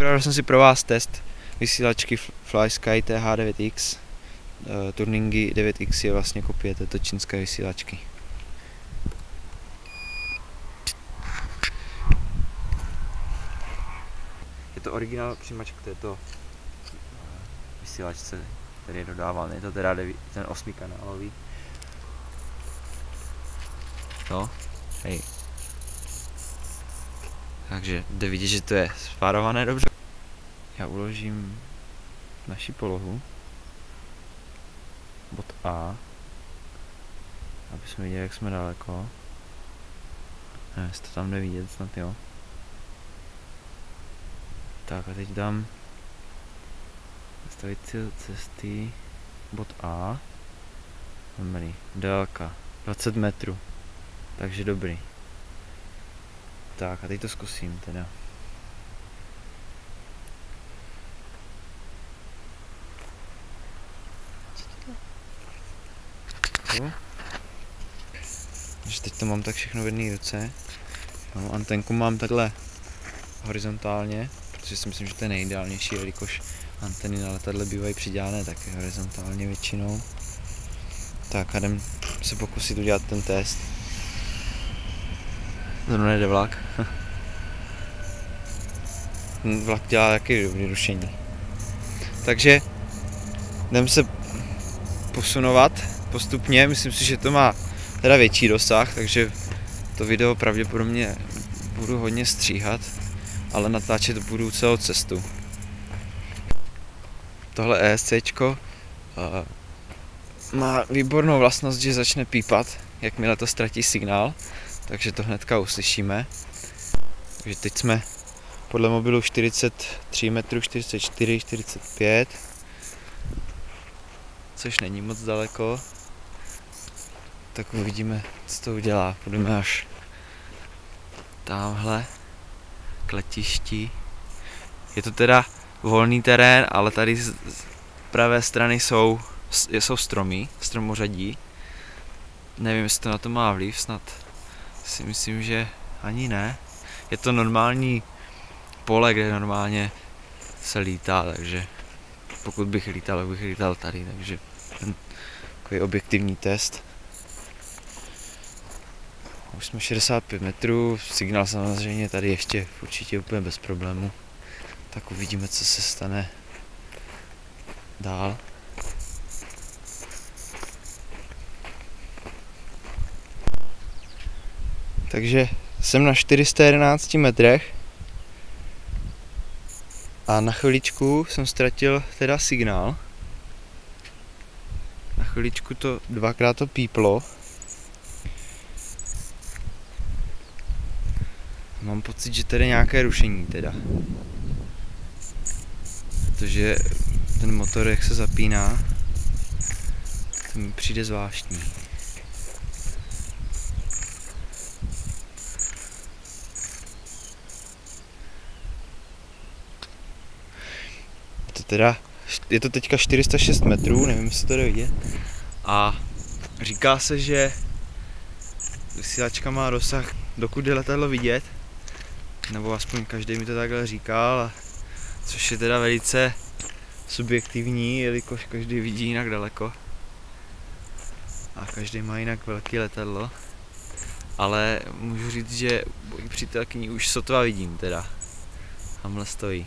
Připravil jsem si pro vás test vysílačky FlySky TH9X. Turningy 9X je vlastně kopie této čínské vysílačky. Je to originál přijímač k této vysílačce, který je dodáván. Je to teda ten 8kanálový. No, hej. Takže jde vidět, že to je spárované dobře. Já uložím naši polohu, bod A, aby jsme viděli, jak jsme daleko. Ne, jestli to tam jde vidět, snad jo. Tak a teď dám nastavit cesty, bod A, dobrý, délka 20 metrů, takže dobrý. Tak a teď to zkusím teda. Takže teď to mám tak všechno v jedné ruce. No, antenku mám takhle horizontálně, protože si myslím, že to je nejideálnější, jelikož anteny na letadle bývají přidělané taky horizontálně většinou. Tak a jdem se pokusit udělat ten test. Zrovna nejde vlak. Vlak dělá taky dobrý rušení. Takže jdem se posunovat postupně, myslím si, že to má teda větší dosah, takže to video pravděpodobně budu hodně stříhat, ale natáčet budu celou cestu. Tohle ESCčko má výbornou vlastnost, že začne pípat, jakmile to ztratí signál, takže to hnedka uslyšíme. Takže teď jsme podle mobilu 43 metrů, 44, 45, což není moc daleko. Tak uvidíme, co to udělá. Půjdeme až tamhle k letišti. Je to teda volný terén, ale tady z pravé strany jsou stromy, stromořadí. Nevím, jestli to na to má vliv, snad si myslím, že ani ne. Je to normální pole, kde normálně se lítá, takže pokud bych lítal tady, takže takový objektivní test. Už jsme 65 metrů, signál samozřejmě tady ještě určitě úplně bez problému. Tak uvidíme, co se stane dál. Takže jsem na 411 metrech a na chviličku jsem ztratil teda signál. Na chviličku to dvakrát to píplo. Mám pocit, že tady je nějaké rušení teda. Protože ten motor, jak se zapíná, to mi přijde zvláštní. Je to teďka 406 metrů, nevím, jestli to jde vidět. A říká se, že vysílačka má rozsah, dokud je letadlo vidět. Nebo aspoň každý mi to takhle říkal, což je teda velice subjektivní, jelikož každý vidí jinak daleko. A každý má jinak velký letadlo. Ale můžu říct, že moji přítelkyni už sotva vidím teda. Tamhle stojí.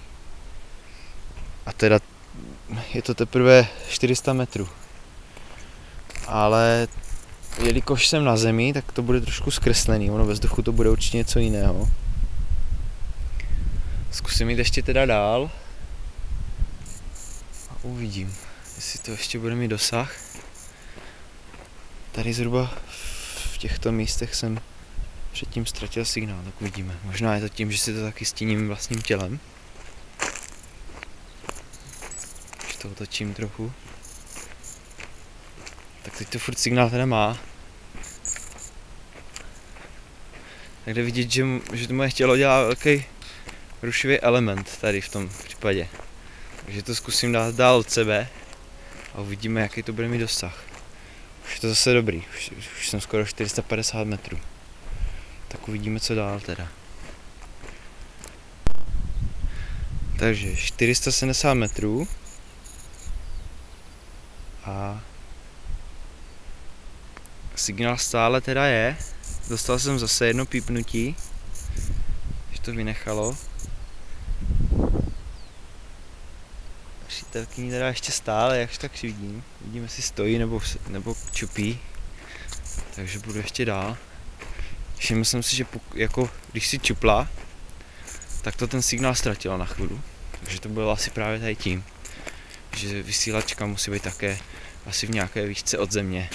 A teda je to teprve 400 metrů. Ale jelikož jsem na zemi, tak to bude trošku zkreslený. Ono ve vzduchu to bude určitě něco jiného. Zkusím jít ještě teda dál a uvidím, jestli to ještě bude mít dosah. Tady zhruba v těchto místech jsem předtím ztratil signál, tak uvidíme. Možná je to tím, že si to taky stíním vlastním tělem. Když to otočím trochu. Tak teď to furt signál teda má. Tak jde vidět, že to moje tělo dělá velký rušivý element tady v tom případě. Takže to zkusím dát dál od sebe a uvidíme, jaký to bude mít dosah. Už je to zase dobrý, už jsem skoro 450 metrů. Tak uvidíme, co dál teda. Takže 470 metrů a signál stále teda je. Dostal jsem zase jedno pípnutí, že to vynechalo. Přítelkyní teda ještě stále, jakž tak vidím. Vidíme, jestli stojí nebo čupí. Takže budu ještě dál. Všiml jsem si, že jako když si čupla, tak to ten signál ztratila na chvíli. Takže to bylo asi právě tady tím, že vysílačka musí být také asi v nějaké výšce od země.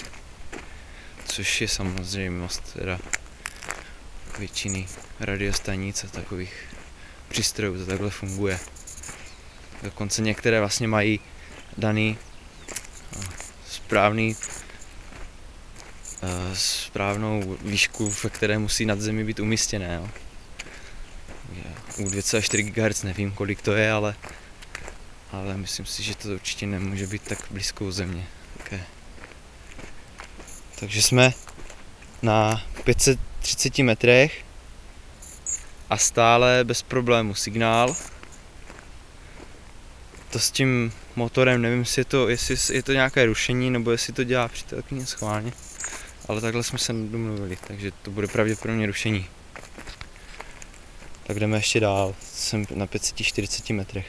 Což je samozřejmost teda většiny radiostanic a takových přístrojů to takhle funguje. Dokonce některé vlastně mají daný správnou výšku, ve které musí nad zemi být umístěné. Jo. U 2,4 GHz nevím, kolik to je, ale myslím si, že to určitě nemůže být tak blízko u země. Okay. Takže jsme na 530 metrech a stále bez problému signál. To s tím motorem, nevím, jestli je to nějaké rušení, nebo jestli to dělá přítelkyně schválně. Ale takhle jsme se domluvili, takže to bude pravděpodobně rušení. Tak jdeme ještě dál, jsem na 540 metrech.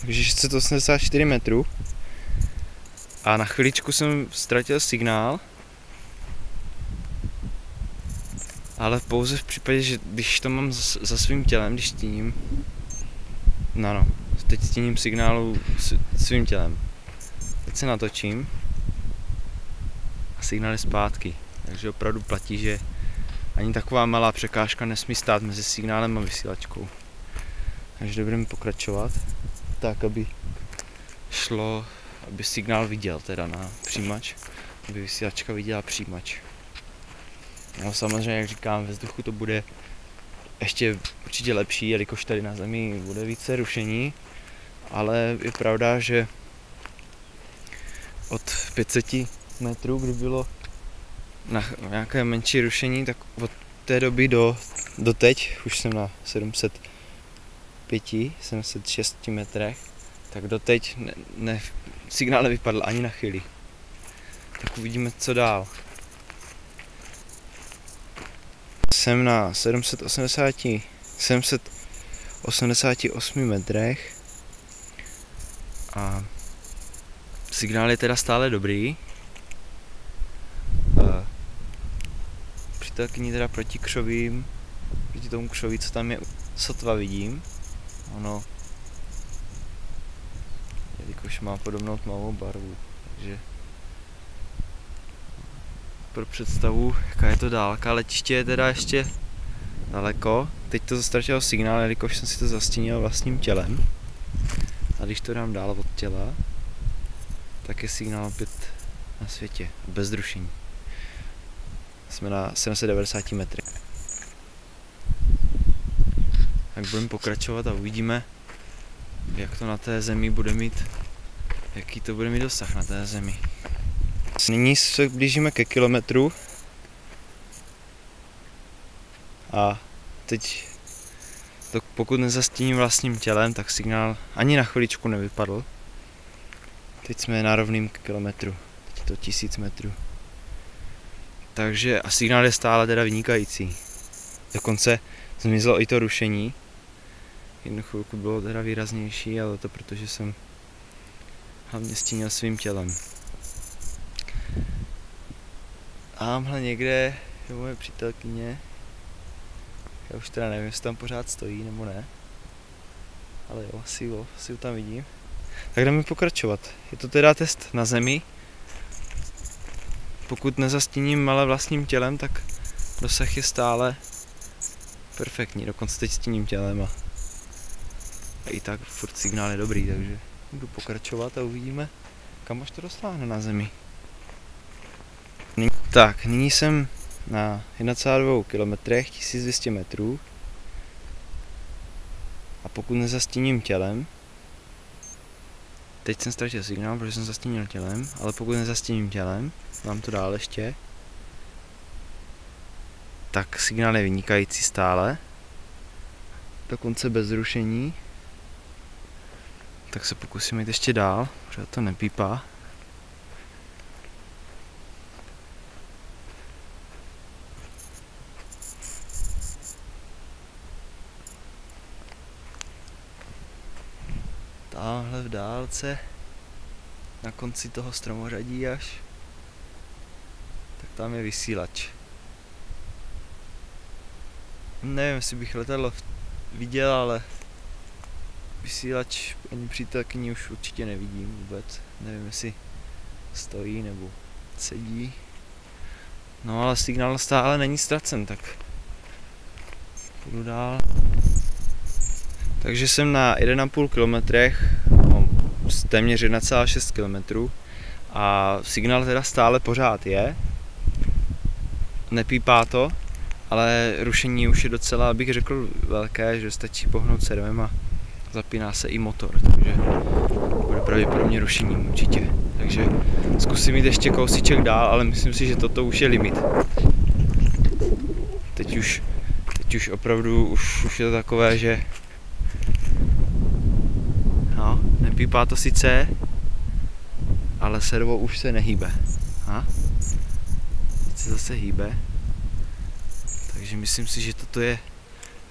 Takže 684 metrů. A na chviličku jsem ztratil signál. Ale pouze v případě, že když to mám za svým tělem, když stíním. No, teď stíním signálu svým tělem. Teď se natočím. A signál je zpátky. Takže opravdu platí, že ani taková malá překážka nesmí stát mezi signálem a vysílačkou. Takže budeme pokračovat. Tak, aby signál viděl teda na přijímač. Aby vysílačka viděla přijímač. No samozřejmě, jak říkám, ve vzduchu to bude ještě určitě lepší, jelikož tady na zemi bude více rušení, ale je pravda, že od 500 metrů, kdy bylo na nějaké menší rušení, tak od té doby do teď, už jsem na 706 metrech, tak doteď signál nevypadl ani na chvíli. Tak uvidíme, co dál. Jsem na 788 metrech a signál je teda stále dobrý. Přítelkyní teda proti tomu křoví, co tam je, sotva vidím. Ono, jelikož má podobnou tmavou barvu, takže pro představu, jaká je to dálka. Letiště je teda ještě daleko. Teď to ztratilo signál, jelikož jsem si to zastínil vlastním tělem. A když to dám dál od těla, tak je signál opět na světě, bez zrušení. Jsme na 790 metrech. Tak budeme pokračovat a uvidíme, jak to na té zemi bude mít, jaký to bude mít dosah na té zemi. Nyní se blížíme ke kilometru a teď pokud nezastíním vlastním tělem, tak signál ani na chviličku nevypadl. Teď jsme na rovným kilometru, teď je to 1000 metrů. Takže a signál je stále teda vynikající. Dokonce zmizelo i to rušení. Jednu chvilku bylo teda výraznější, ale to protože jsem hlavně stínil svým tělem. A tamhle někde je moje přítelkyně. Já už teda nevím, jestli tam pořád stojí nebo ne. Ale jo, asi ho tam vidím. Tak jdeme pokračovat. Je to teda test na zemi. Pokud nezastíním ale vlastním tělem, tak dosah je stále perfektní. Dokonce teď stíním tělem a i tak furt signál je dobrý, takže budu pokračovat a uvidíme, kam až to dostáhne na zemi. Tak, nyní jsem na 1,2 kilometrech, 1200 metrů. A pokud nezastíním tělem, teď jsem ztratil signál, protože jsem zastínil tělem, ale pokud nezastíním tělem, mám to dál ještě, tak signál je vynikající stále. dokonce bez rušení. Tak se pokusím jít ještě dál, protože to nepípá. Támhle v dálce, na konci toho stromořadí až, tak tam je vysílač. Nevím, jestli bych letadlo viděl, ale vysílač ani přítelkyni už určitě nevidím vůbec. Nevím, jestli stojí nebo sedí. No ale signál stále není ztracen, tak půjdu dál. Takže jsem na 1,5 kilometrech, no, téměř 1,6 kilometrů a signál teda stále pořád je. Nepípá to, ale rušení už je docela, bych řekl, velké, že stačí pohnout servem a zapíná se i motor, takže bude pravděpodobně rušením určitě. Takže zkusím jít ještě kousíček dál, ale myslím si, že toto už je limit. Teď už opravdu už je to takové, že no, nepípá to sice, ale servo už se nehýbe. Teď se zase hýbe. Takže myslím si, že toto je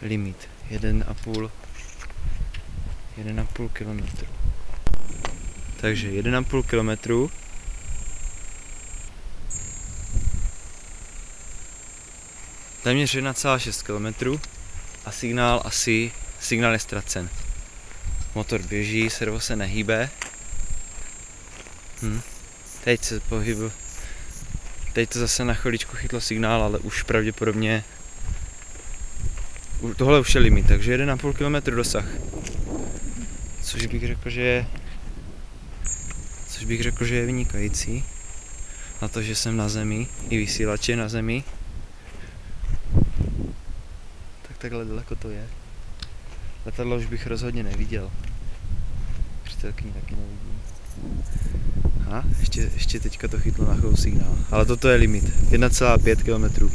limit. 1,5 kilometru. Takže 1,5 kilometru. Téměř 1,6 kilometru a signál je ztracen. Motor běží, servo se nehýbe. Teď se pohybil. Teď to zase na chviličku chytlo signál, ale už pravděpodobně tohle už je limit, takže 1,5 km dosah. Což bych řekl, že je vynikající. Na to, že jsem na zemi, i vysílač je na zemi. Tak takhle daleko to je. Letadlo už bych rozhodně neviděl. Přítelkyni taky nevidím. Ještě teďka to chytlo na chvíli signál. Ale toto je limit. 1,5 km.